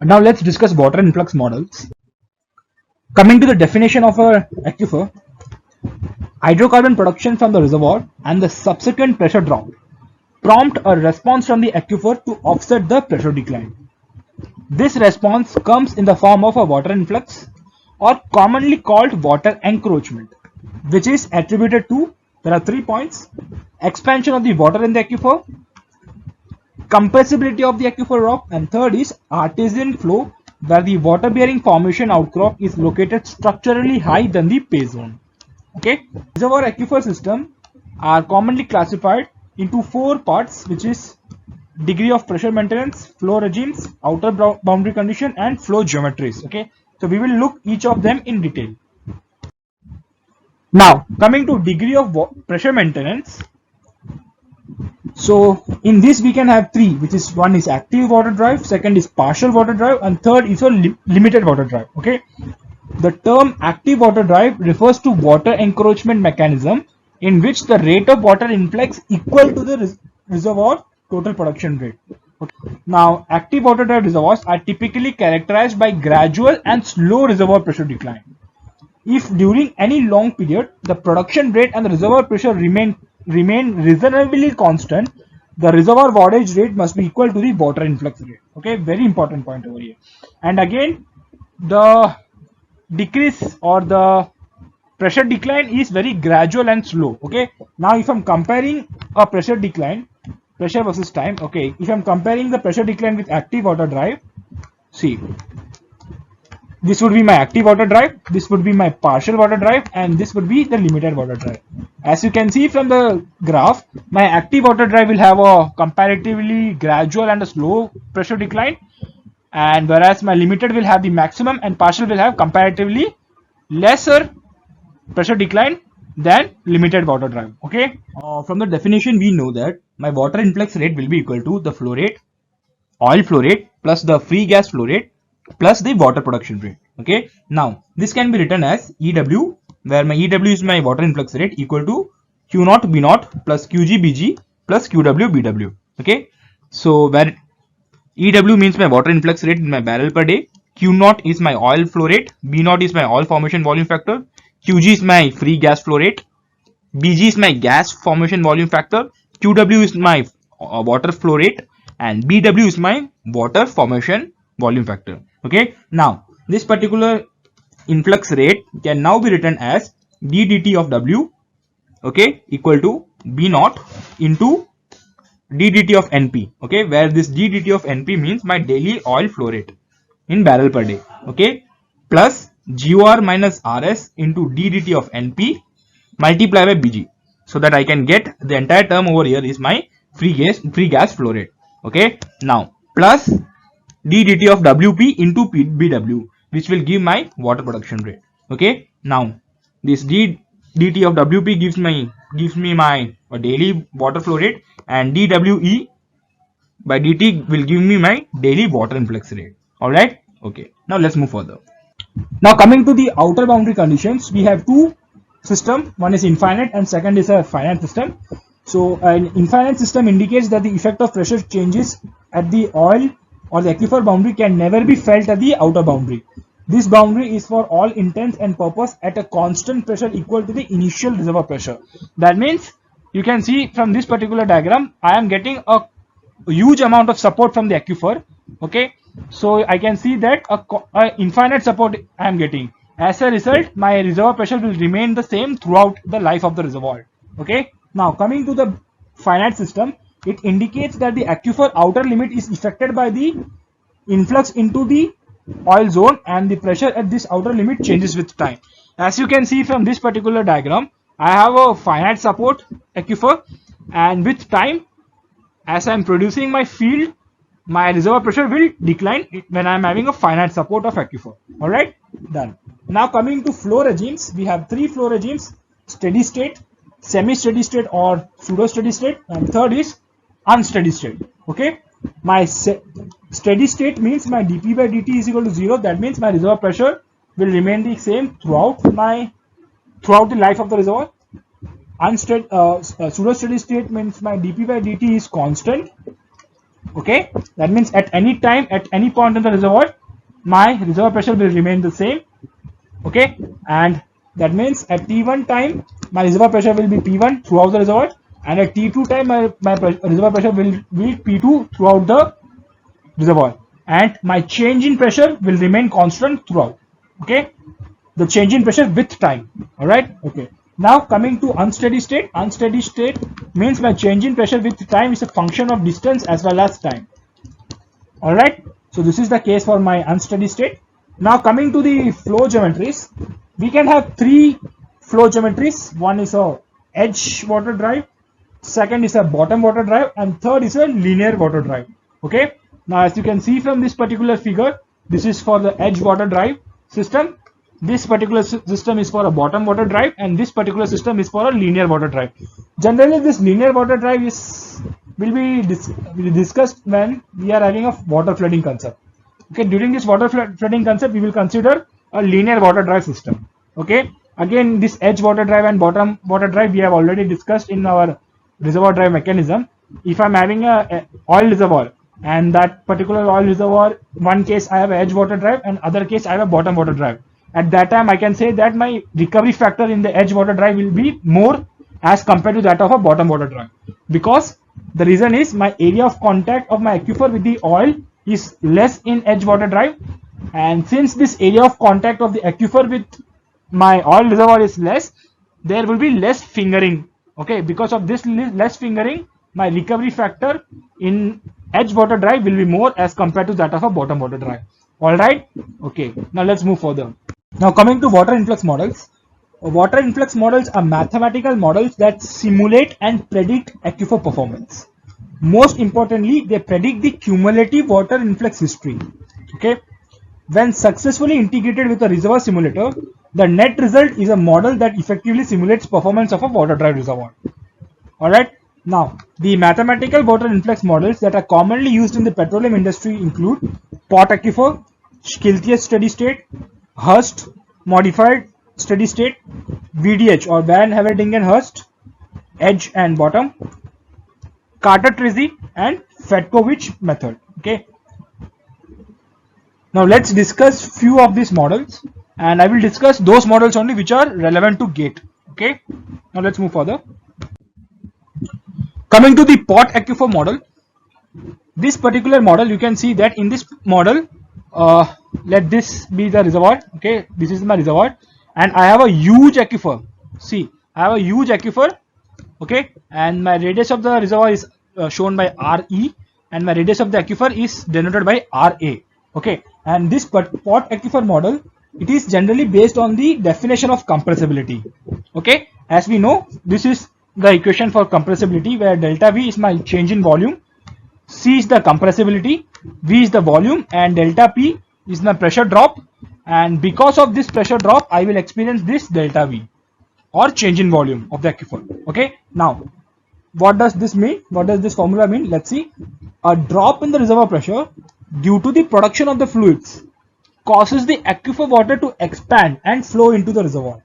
Now let's discuss water influx models. Coming to the definition of a aquifer, hydrocarbon production from the reservoir and the subsequent pressure drop prompt a response from the aquifer to offset the pressure decline. This response comes in the form of a water influx, or commonly called water encroachment, which is attributed to, there are 3 points: expansion of the water in the aquifer, compressibility of the aquifer rock, and third is artesian flow, where the water bearing formation outcrop is located structurally high than the pay zone. Okay, reservoir aquifer system are commonly classified into 4 parts, which is degree of pressure maintenance, flow regimes, outer boundary condition, and flow geometries. Okay, so we will look each of them in detail. Now coming to degree of pressure maintenance, so in this we can have 3, which is one is active water drive, second is partial water drive, and third is a limited water drive. Okay, the term active water drive refers to water encroachment mechanism in which the rate of water influx equal to the reservoir total production rate. Okay. Now active water drive reservoirs are typically characterized by gradual and slow reservoir pressure decline. If during any long period the production rate and the reservoir pressure remain reasonably constant, the reservoir wattage rate must be equal to the water influx rate. Okay, very important point over here. And again, the decrease or the pressure decline is very gradual and slow. Okay, now if I'm comparing a pressure decline, pressure versus time, okay, if I'm comparing the pressure decline with active water drive, see, this would be my active water drive, this would be my partial water drive, and this would be the limited water drive. As you can see from the graph, my active water drive will have a comparatively gradual and a slow pressure decline, and whereas my limited will have the maximum and partial will have comparatively lesser pressure decline than limited water drive. Okay, from the definition we know that my water influx rate will be equal to the flow rate, oil flow rate, plus the free gas flow rate plus the water production rate. Okay, now this can be written as EW, where my EW is my water influx rate, equal to Q0 B0 plus QG BG plus QW BW. Okay, so where EW means my water influx rate in my barrel per day, Q0 is my oil flow rate, B0 is my oil formation volume factor, QG is my free gas flow rate, BG is my gas formation volume factor, QW is my water flow rate, and BW is my water formation volume factor. Okay, now this particular influx rate can now be written as d dt of W, okay, equal to B0 into d dt of NP. Okay, where this d dt of NP means my daily oil flow rate in barrel per day. Okay, plus GOR minus RS into d dt of NP multiplied by BG, so that I can get the entire term over here is my free gas flow rate. Okay, now plus d dt of WP into BW, which will give my water production rate. Okay, now this dt of WP gives me my daily water flow rate, and dWe by dt will give me my daily water influx rate. All right, okay, now let's move further. Now coming to the outer boundary conditions, we have two system, one is infinite and second is a finite system. So an infinite system indicates that the effect of pressure changes at the oil or the aquifer boundary can never be felt at the outer boundary. This boundary is for all intents and purpose at a constant pressure equal to the initial reservoir pressure. That means you can see from this particular diagram, I am getting a huge amount of support from the aquifer. Okay, so I can see that a infinite support I am getting. As a result, my reservoir pressure will remain the same throughout the life of the reservoir. Okay, now coming to the finite system, it indicates that the aquifer outer limit is affected by the influx into the oil zone, and the pressure at this outer limit changes with time. As you can see from this particular diagram, I have a finite support aquifer, and with time, as I am producing my field, my reservoir pressure will decline when I am having a finite support of aquifer. Alright, done. Now coming to flow regimes, we have 3 flow regimes: steady state, semi-steady state or pseudo-steady state, and third is unsteady state. Okay, my steady state means my dP by dt is equal to 0. That means my reservoir pressure will remain the same throughout the life of the reservoir. Pseudo steady state means my dP by dt is constant, Okay, that means at any time, at any point in the reservoir, my reservoir pressure will remain the same. Okay, and that means at T1 time, my reservoir pressure will be P1 throughout the reservoir, and at T2 time, my reservoir pressure will be P2 throughout the reservoir, and my change in pressure will remain constant throughout. Okay, the change in pressure with time. All right. Okay. Now coming to unsteady state. Unsteady state means my change in pressure with time is a function of distance as well as time. All right. So this is the case for my unsteady state. Now coming to the flow geometries, we can have three flow geometries. One is a edge water drive, second is a bottom water drive, and third is a linear water drive. Okay. Now as you can see from this particular figure, this is for the edge water drive system. This particular system is for a bottom water drive, and this particular system is for a linear water drive. Generally, this linear water drive will be discussed when we are having a water flooding concept. Okay, during this water flooding concept, we will consider a linear water drive system. Okay, again, this edge water drive and bottom water drive we have already discussed in our reservoir drive mechanism. If I'm having a oil reservoir, and that particular oil reservoir, one case I have an edge water drive, and other case I have a bottom water drive. At that time, I can say that my recovery factor in the edge water drive will be more as compared to that of a bottom water drive, because the reason is my area of contact of my aquifer with the oil is less in edge water drive, and since this area of contact of the aquifer with my oil reservoir is less, there will be less fingering. Okay, because of this less fingering, my recovery factor in edge water drive will be more as compared to that of a bottom water drive. All right. Okay, now let's move further. Now coming to water influx models. Water influx models are mathematical models that simulate and predict aquifer performance. Most importantly, they predict the cumulative water influx history. Okay, when successfully integrated with a reservoir simulator, the net result is a model that effectively simulates performance of a water drive reservoir. All right. Now, the mathematical water influx models that are commonly used in the petroleum industry include pot aquifer, Schiltihius steady state, Hurst modified steady state, VDH or Van Everdingen Hurst, edge and bottom, Carter-Tracy and Fedkovich method. Okay. Now let's discuss few of these models, and I will discuss those models only which are relevant to gate. Okay. Now let's move further. Coming to the pot aquifer model, this particular model, you can see that in this model, let this be the reservoir. Okay, this is my reservoir, and I have a huge aquifer. See, I have a huge aquifer. Okay, and my radius of the reservoir is shown by RE, and my radius of the aquifer is denoted by RA. Okay, and this pot aquifer model, it is generally based on the definition of compressibility. Okay, as we know, this is the equation for compressibility, where delta V is my change in volume, C is the compressibility, V is the volume, and delta P is my pressure drop. And because of this pressure drop, I will experience this delta V or change in volume of the aquifer. Okay, now what does this mean? What does this formula mean? Let's see. A drop in the reservoir pressure due to the production of the fluids causes the aquifer water to expand and flow into the reservoir.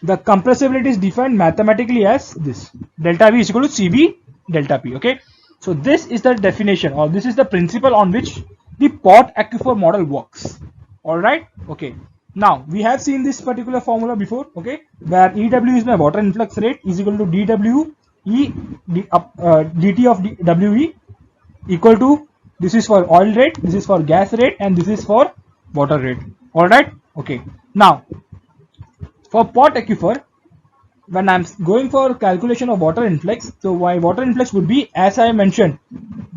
The compressibility is defined mathematically as this: delta V is equal to CV delta P. Okay, so this is the definition, or this is the principle on which the pot aquifer model works. All right. Okay, now we have seen this particular formula before. Okay, where EW is my water influx rate is equal to DW E dt of WE equal to, this is for oil rate, this is for gas rate, and this is for water rate. All right. Okay, now for pot aquifer, when I'm going for calculation of water influx, so my water influx would be, as I mentioned,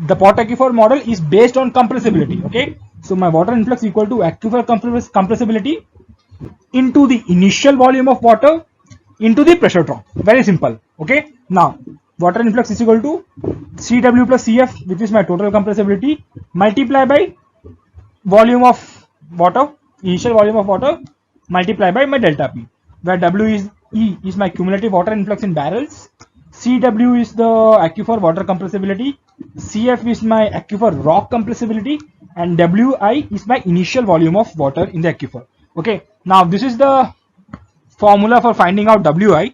the pot aquifer model is based on compressibility. Okay, so my water influx equal to aquifer compressibility into the initial volume of water into the pressure drop. Very simple. Okay, now water influx is equal to CW plus CF, which is my total compressibility, multiply by volume of water, initial volume of water, multiply by my delta P, where E is my cumulative water influx in barrels, CW is the aquifer water compressibility, CF is my aquifer rock compressibility, and WI is my initial volume of water in the aquifer. Okay, now this is the formula for finding out WI,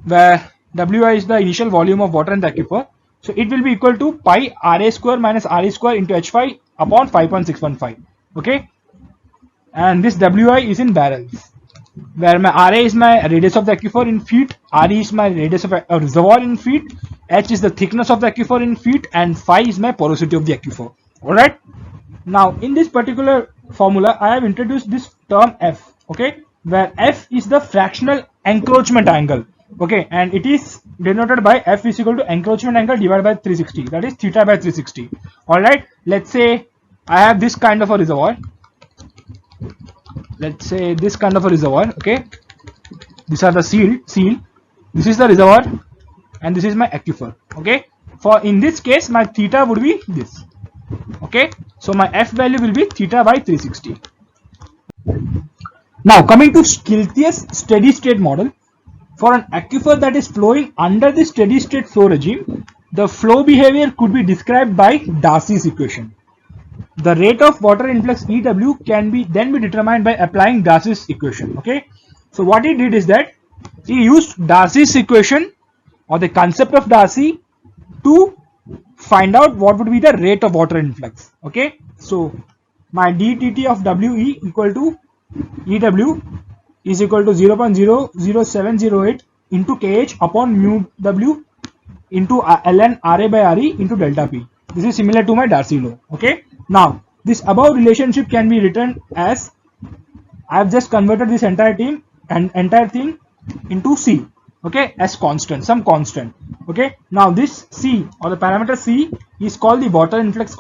where WI is the initial volume of water in the aquifer. So it will be equal to pi Ra square minus Re square into H5 upon 5.615. Okay, and this Wi is in barrels, where my Ra is my radius of the aquifer in feet, Re is my radius of a reservoir in feet, H is the thickness of the aquifer in feet, and phi is my porosity of the aquifer. Alright. Now in this particular formula, I have introduced this term F, okay, where F is the fractional encroachment angle, okay, and it is denoted by F is equal to encroachment angle divided by 360, that is theta by 360. Alright, let's say I have this kind of a reservoir. Let's say this kind of a reservoir, okay, these are the seal, this is the reservoir, and this is my aquifer, okay. For in this case, my theta would be this, okay, so my F value will be theta by 360. Now coming to Schiltihius steady state model, for an aquifer that is flowing under the steady state flow regime, the flow behavior could be described by Darcy's equation. The rate of water influx EW can be determined by applying Darcy's equation. Okay, so what he did is that he used Darcy's equation or the concept of Darcy to find out what would be the rate of water influx. Okay, so my ddt of WE equal to EW is equal to 0.00708 into KH upon mu W into ln Ra by Re into delta P. This is similar to my Darcy law. Okay. Now, this above relationship can be written as, I have just converted this entire thing into C, okay, as constant, some constant. Okay. Now, this C or the parameter C is called the water influx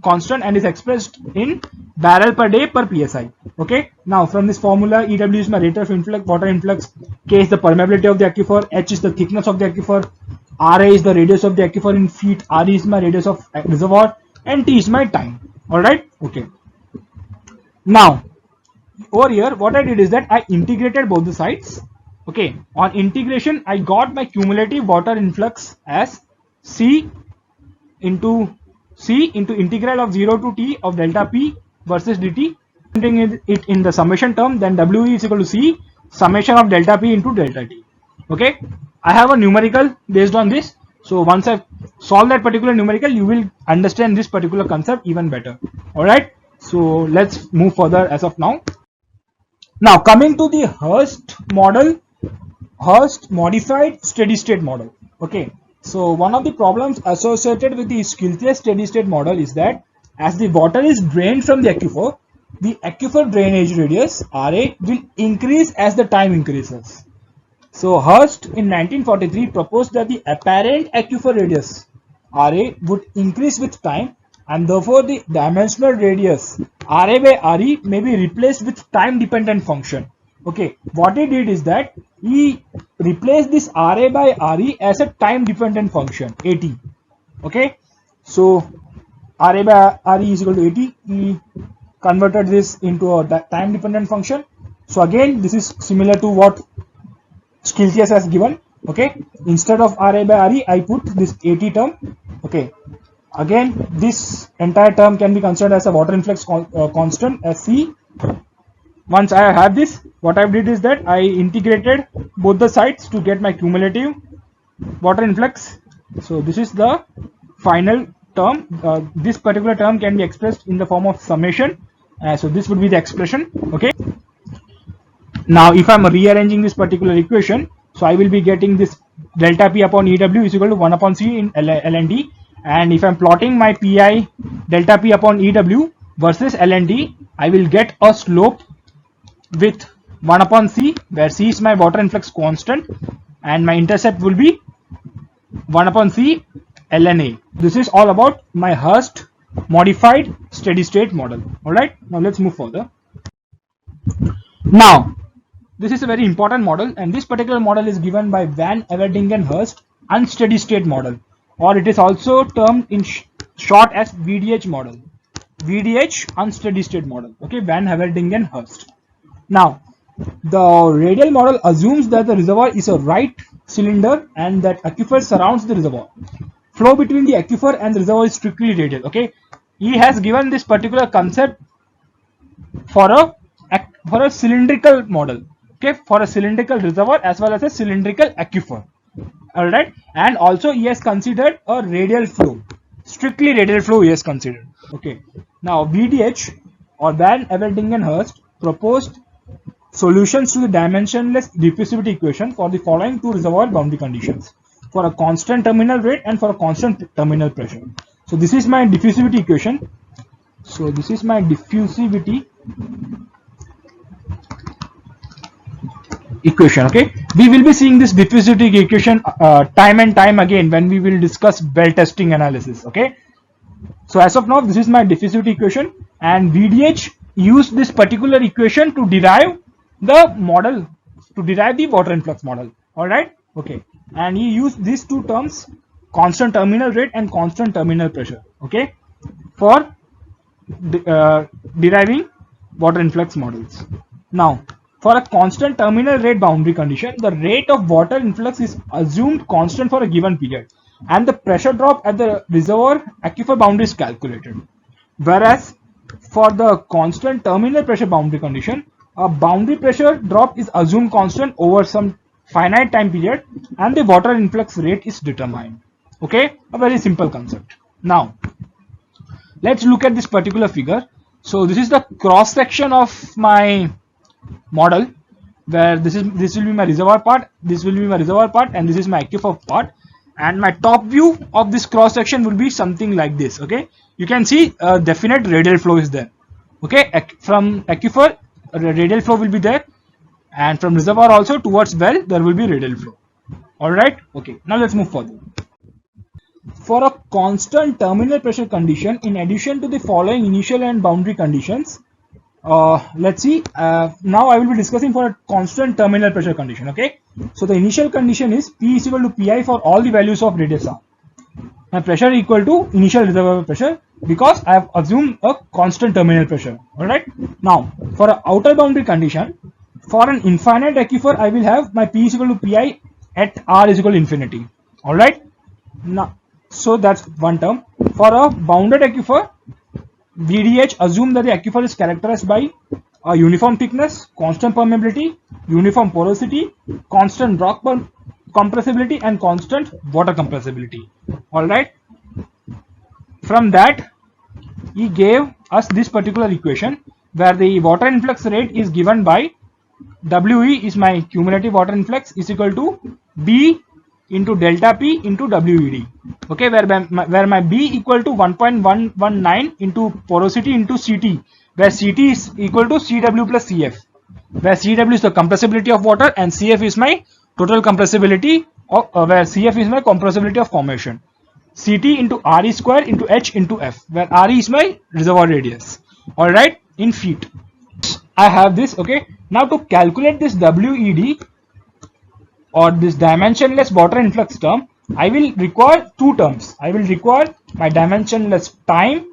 constant and is expressed in barrel per day per psi. Okay. Now, from this formula, EW is my rate of influx, water influx, K is the permeability of the aquifer, H is the thickness of the aquifer, Ra is the radius of the aquifer in feet, Re is my radius of reservoir, and T is my time. Alright, okay. Now, over here, what I did is that I integrated both the sides. Okay, on integration, I got my cumulative water influx as C into integral of 0 to T of delta P versus dt. Putting it in the summation term, then W is equal to C summation of delta P into delta T. Okay, I have a numerical based on this. So once I solve that particular numerical, you will understand this particular concept even better. Alright, so let's move further as of now. Now coming to the Hurst model, Hurst modified steady state model. Okay, so one of the problems associated with the Schiltihius steady state model is that as the water is drained from the aquifer drainage radius Ra will increase as the time increases. So Hurst in 1943 proposed that the apparent aquifer radius Ra would increase with time, and therefore the dimensional radius Ra by Re may be replaced with time dependent function. Okay, what he did is that he replaced this Ra by Re as a time dependent function At. Okay, so Ra by Re is equal to At. He converted this into a time dependent function. So again, this is similar to what Schiltihius has given. Okay, instead of Ra by Re, I put this At term. Okay, again this entire term can be considered as a water influx constant as C. Once I have this, what I did is that I integrated both the sides to get my cumulative water influx. So this is the final term. This particular term can be expressed in the form of summation. So this would be the expression. Okay. Now, if I am rearranging this particular equation, so I will be getting this delta P upon EW is equal to 1 upon C in ln D, and if I am plotting my Pi delta P upon EW versus ln D, I will get a slope with 1 upon C, where C is my water influx constant, and my intercept will be 1 upon C ln A. This is all about my Hurst modified steady state model. Alright, now let's move further. Now, this is a very important model, and this particular model is given by Van Everdingen Hurst unsteady state model, or it is also termed in short as VDH model. VDH unsteady state model. Okay, Van Everdingen Hurst. Now, the radial model assumes that the reservoir is a right cylinder and that aquifer surrounds the reservoir. Flow between the aquifer and the reservoir is strictly radial. Okay, he has given this particular concept for a cylindrical model. Okay, for a cylindrical reservoir as well as a cylindrical aquifer. Alright, and also he has considered a radial flow, strictly radial flow he has considered. Okay, now VDH or Van Everdingen Hurst proposed solutions to the dimensionless diffusivity equation for the following two reservoir boundary conditions, for a constant terminal rate and for a constant terminal pressure. So this is my diffusivity equation. So this is my diffusivity equation. Okay, we will be seeing this diffusivity equation time and time again when we will discuss bell testing analysis. Okay, so as of now this is my diffusivity equation, and VDH used this particular equation to derive the model, to derive the water influx model. All right, okay, and he used these two terms, constant terminal rate and constant terminal pressure, okay, for deriving water influx models. Now, for a constant terminal rate boundary condition, the rate of water influx is assumed constant for a given period, and the pressure drop at the reservoir aquifer boundary is calculated. Whereas for the constant terminal pressure boundary condition, a boundary pressure drop is assumed constant over some finite time period, and the water influx rate is determined. Okay, a very simple concept. Now, let's look at this particular figure. So this is the cross section of my model, where this will be my reservoir part, this will be my reservoir part, and this is my aquifer part, and my top view of this cross section will be something like this. Okay, you can see a definite radial flow is there. Okay, from aquifer radial flow will be there, and from reservoir also towards well there will be radial flow. All right, okay, now let's move further. For a constant terminal pressure condition, in addition to the following initial and boundary conditions, let's see, now I will be discussing for a constant terminal pressure condition. Okay, so the initial condition is P is equal to Pi for all the values of radius r. My pressure equal to initial reservoir pressure, because I have assumed a constant terminal pressure. Alright, now for an outer boundary condition, for an infinite aquifer I will have my P is equal to Pi at r is equal to infinity. Alright, now so that's one term. For a bounded aquifer, VDH assume that the aquifer is characterized by a uniform thickness, constant permeability, uniform porosity, constant rock compressibility, and constant water compressibility. Alright, from that he gave us this particular equation where the water influx rate is given by WE is my cumulative water influx is equal to B into delta P into WED. Okay, where my B equal to 1.119 into porosity into CT, where CT is equal to CW plus CF, where CW is the compressibility of water and CF is my total compressibility of, where CF is my compressibility of formation. CT into RE square into H into F, where RE is my reservoir radius. Alright, in feet. I have this. Okay, now to calculate this WED or this dimensionless water influx term, I will require two terms. I will require my dimensionless time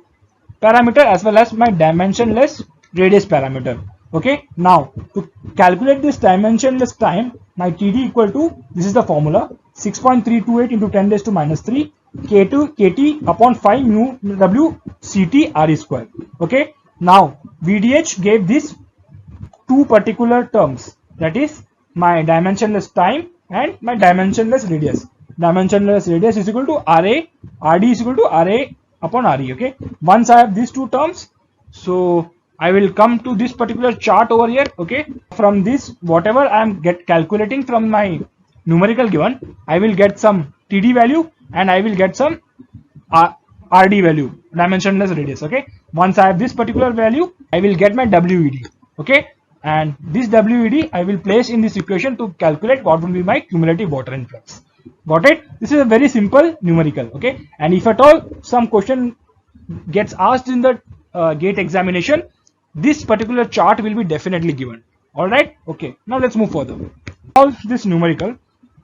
parameter as well as my dimensionless radius parameter. Okay, now to calculate this dimensionless time, my TD equal to, this is the formula, 6.328 into 10 raised to minus 3 K2 KT upon 5 mu W CT RE square. Okay, now VDH gave these two particular terms, that is my dimensionless time and my dimensionless radius. Dimensionless radius is equal to RA, RD is equal to RA upon RE. Okay, once I have these two terms, so I will come to this particular chart over here. Okay, from this whatever I am calculating from my numerical given, I will get some TD value and I will get some RD value, dimensionless radius. Okay, once I have this particular value, I will get my WED. Okay, and this WED I will place in this equation to calculate what will be my cumulative water influx. Got it? This is a very simple numerical. Okay, and if at all some question gets asked in the gate examination, this particular chart will be definitely given. All right, okay, now let's move further. All this numerical,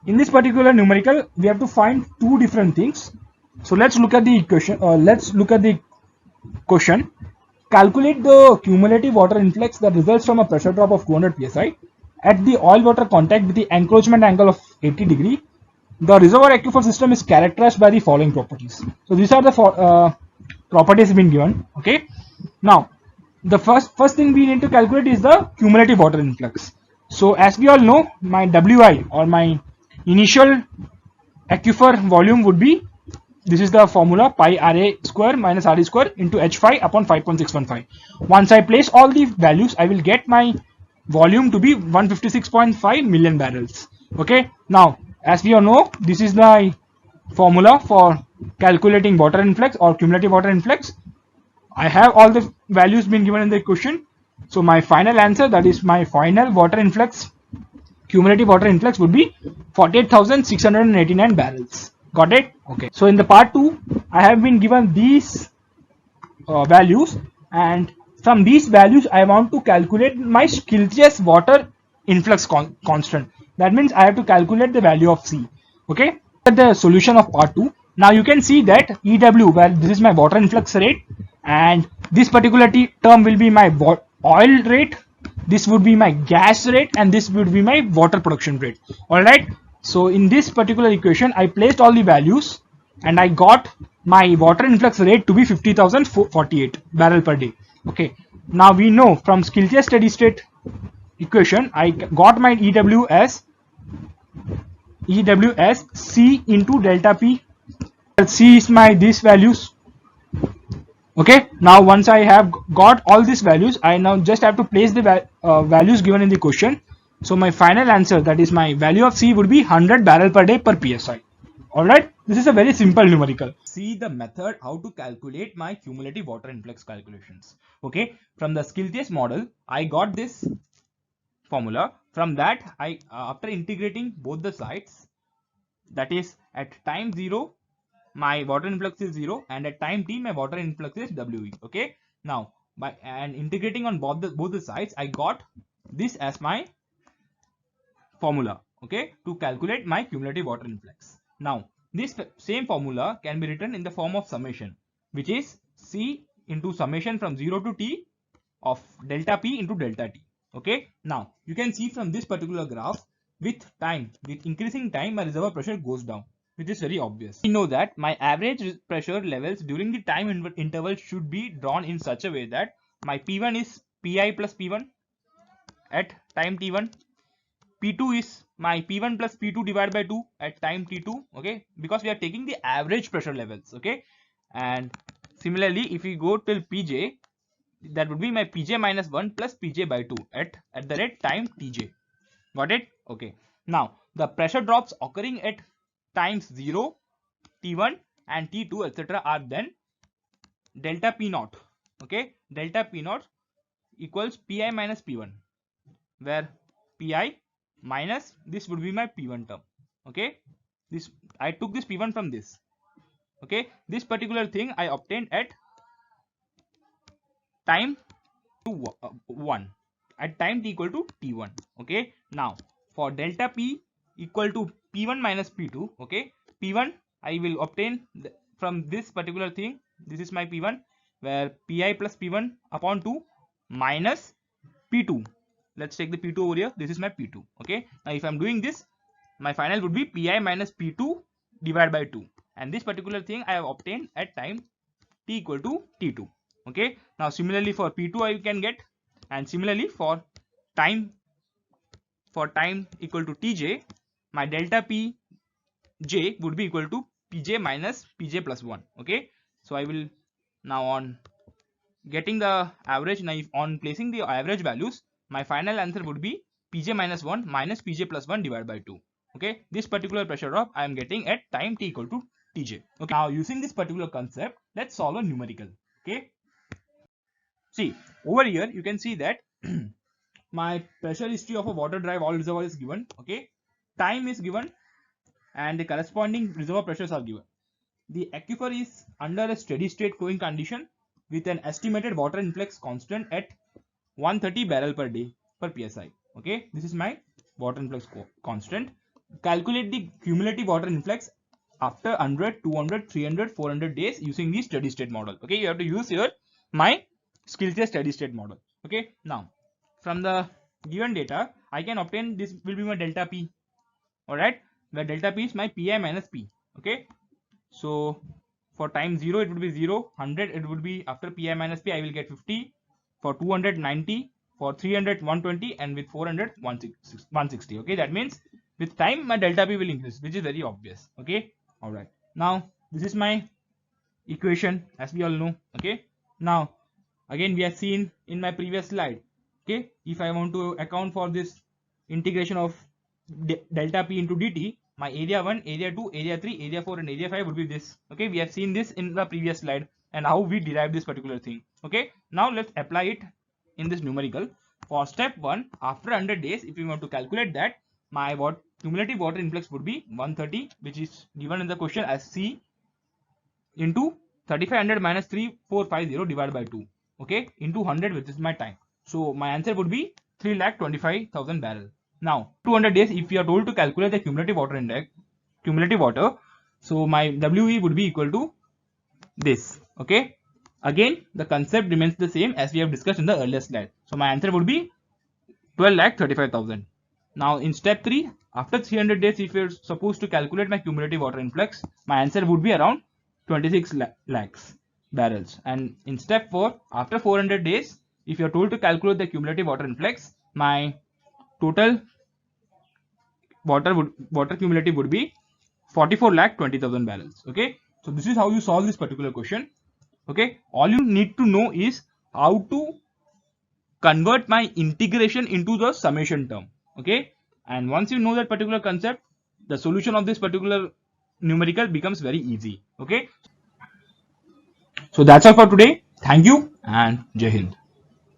in this particular numerical we have to find two different things. So let's look at the equation. Let's look at the question. Calculate the cumulative water influx that results from a pressure drop of 200 psi at the oil water contact with the encroachment angle of 80 degree. The reservoir aquifer system is characterized by the following properties. So these are the properties being given. Okay, now the first thing we need to calculate is the cumulative water influx. So as we all know, my WI or my initial aquifer volume would be, this is the formula, pi RA square minus RE square into H5 upon 5.615. Once I place all the values, I will get my volume to be 156.5 million barrels. Okay, now as we all know, this is the formula for calculating water influx or cumulative water influx. I have all the values been given in the question. So my final answer, that is my final water influx, cumulative water influx, would be 48,689 barrels. Got it? Okay. So in the part 2, I have been given these values, and from these values I want to calculate my Schiltihius water influx constant. That means I have to calculate the value of C. Okay. The solution of part 2. Now you can see that EW, where this is my water influx rate, and this particular term will be my oil rate, this would be my gas rate, and this would be my water production rate. All right. So in this particular equation, I placed all the values and I got my water influx rate to be 50,048 barrel per day. Okay. Now we know from Schiltihius steady state equation, I got my EW as C into delta P. C is my these values. Okay, now once I have got all these values, I now just have to place the values given in the question. So my final answer, that is my value of C, would be 100 barrel per day per psi. Alright, this is a very simple numerical. See the method how to calculate my cumulative water influx calculations. Okay, from the Schiltihius model, I got this formula. From that, I after integrating both the sides, that is at time 0 my water influx is 0, and at time t my water influx is WE. Okay, now by integrating on both the sides, I got this as my formula, okay, to calculate my cumulative water influx. Now this same formula can be written in the form of summation, which is C into summation from 0 to t of delta P into delta T. Okay, now you can see from this particular graph, with increasing time, my reservoir pressure goes down, which is very obvious. We know that my average pressure levels during the time interval should be drawn in such a way that my P1 is Pi plus P1 at time T1, P2 is my P1 plus P2 divided by 2 at time T2, okay, because we are taking the average pressure levels, okay. And similarly, if we go till Pj, that would be my Pj minus 1 plus Pj by 2 at the rate time Tj. Got it? Okay. Now the pressure drops occurring at times 0, T1 and T2 etc. are then delta P naught. Okay, delta P naught equals Pi minus P1, where Pi minus this would be my P1 term. Okay, this I took this P1 from this. Okay, this particular thing I obtained at time 1 at time t equal to T1. Okay, now for delta P equal to P1 minus P2, okay, P1 I will obtain from this particular thing. This is my P1, where Pi plus P1 upon 2 minus P2. Let's take the P2 over here. This is my P2. Okay, now if I'm doing this, my final would be Pi minus P2 divided by 2, and this particular thing I have obtained at time t equal to T2. Okay, now similarly for P2 I can get, and similarly for time equal to Tj, my delta Pj would be equal to Pj minus Pj plus 1. Okay, so I will now, on getting the average, now on placing the average values, my final answer would be Pj minus 1 minus Pj plus 1 divided by 2. Okay, this particular pressure drop I am getting at time t equal to Tj. Okay, now using this particular concept, let's solve a numerical. Okay, see over here you can see that my pressure history of a water drive all reservoir is given. Okay, time is given, and the corresponding reservoir pressures are given. The aquifer is under a steady state flowing condition with an estimated water influx constant at 130 barrel per day per psi. Okay, this is my water influx constant. Calculate the cumulative water influx after 100, 200, 300, 400 days using the steady state model. Okay, you have to use here my Schiltihius steady state model. Okay, now from the given data, I can obtain, this will be my delta P. Alright, where delta P is my Pi minus P. Okay, so for time 0 it would be 0, 100 it would be, after Pi minus P I will get 50, for 200 90, for 300 120, and with 400 160. Okay, that means with time my delta P will increase, which is very obvious. Okay, all right. Now this is my equation, as we all know. Okay, now again we have seen in my previous slide. Okay, if I want to account for this integration of delta P into dt, my area 1, area 2, area 3, area 4 and area 5 would be this. Okay, we have seen this in the previous slide and how we derive this particular thing. Okay, now let's apply it in this numerical. For step 1, after 100 days, if we want to calculate that, my cumulative water influx would be 130, which is given in the question as C into 3500 minus 3450 divided by 2. Okay, into 100, which is my time. So my answer would be 3,25,000 barrel. Now 200 days, if you are told to calculate the cumulative water index, cumulative water, so my WE would be equal to this. Okay, again the concept remains the same as we have discussed in the earlier slide. So my answer would be 12,35,000. Now in step 3, after 300 days, if you're supposed to calculate my cumulative water influx, my answer would be around 26 lakhs barrels. And in step 4, after 400 days, if you're told to calculate the cumulative water influx, my total water cumulative would be 44,20,000 barrels. Okay, so this is how you solve this particular question. Okay, all you need to know is how to convert my integration into the summation term. Okay, and once you know that particular concept, the solution of this particular numerical becomes very easy. Okay, so that's all for today. Thank you and Jai Hind.